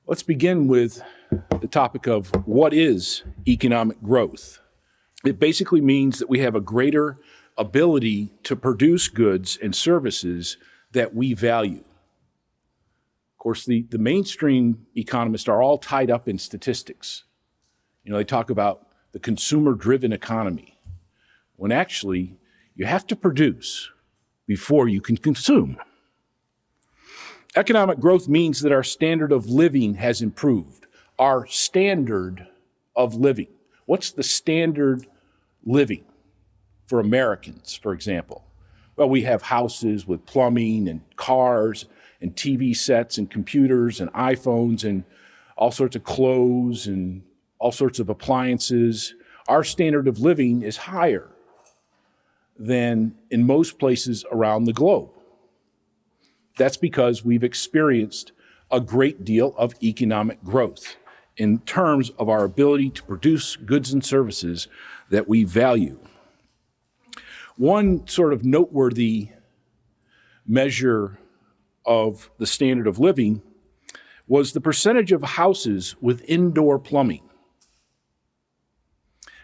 Let's begin with the topic of what is economic growth. It basically means that we have a greater ability to produce goods and services that we value. Of course, the mainstream economists are all tied up in statistics. They talk about the consumer-driven economy, when actually you have to produce before you can consume. Economic growth means that our standard of living has improved. Our standard of living. What's the standard living for Americans, for example? Well, we have houses with plumbing and cars and TV sets and computers and iPhones and all sorts of clothes and all sorts of appliances. Our standard of living is higher than in most places around the globe. That's because we've experienced a great deal of economic growth in terms of our ability to produce goods and services that we value. One sort of noteworthy measure of the standard of living was the percentage of houses with indoor plumbing.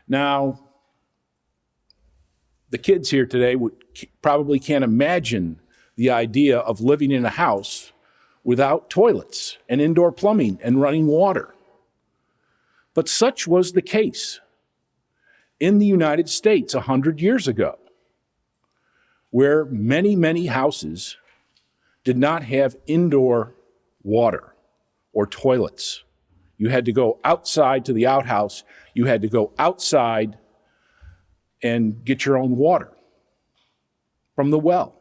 Now, the kids here today probably can't imagine the idea of living in a house without toilets and indoor plumbing and running water. But such was the case in the United States 100 years ago, where many, many houses did not have indoor water or toilets. You had to go outside to the outhouse. You had to go outside and get your own water from the well.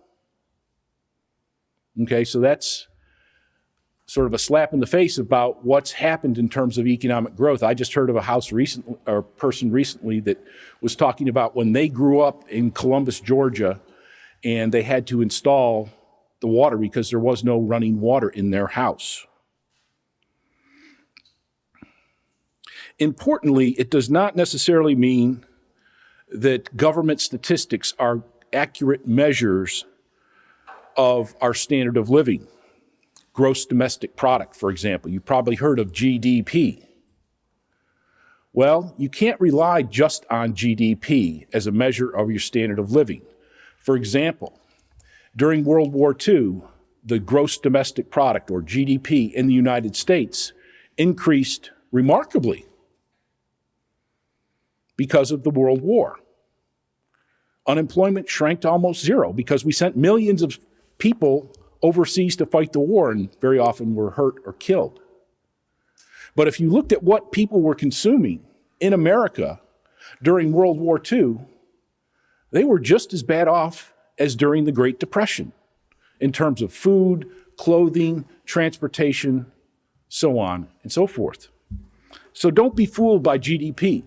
Okay, so that's sort of a slap in the face about what's happened in terms of economic growth. I just heard of a person recently that was talking about when they grew up in Columbus, Georgia, and they had to install the water because there was no running water in their house. Importantly, it does not necessarily mean that government statistics are accurate measures of our standard of living. Gross domestic product, for example. You've probably heard of GDP. Well, you can't rely just on GDP as a measure of your standard of living. For example, during World War II, the gross domestic product, or GDP, in the United States increased remarkably because of the World War. Unemployment shrank to almost zero because we sent millions of people overseas to fight the war and very often were hurt or killed. But if you looked at what people were consuming in America during World War II, they were just as bad off as during the Great Depression in terms of food, clothing, transportation, so on and so forth. So don't be fooled by GDP.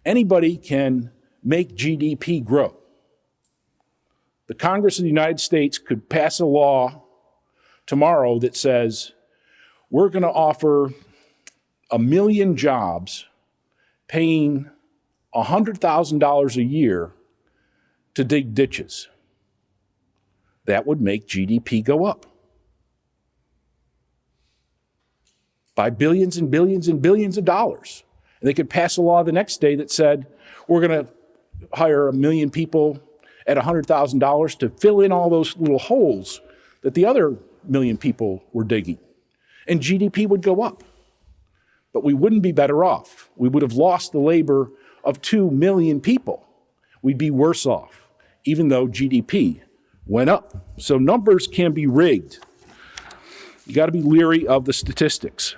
Anybody can make GDP grow. The Congress of the United States could pass a law tomorrow that says we're going to offer 1 million jobs paying $100,000 a year to dig ditches. That would make GDP go up by billions and billions and billions of dollars. And they could pass a law the next day that said we're going to hire 1 million people at $100,000 to fill in all those little holes that the other 1 million people were digging. And GDP would go up. But we wouldn't be better off. We would have lost the labor of 2 million people. We'd be worse off, even though GDP went up. So numbers can be rigged. You got to be leery of the statistics.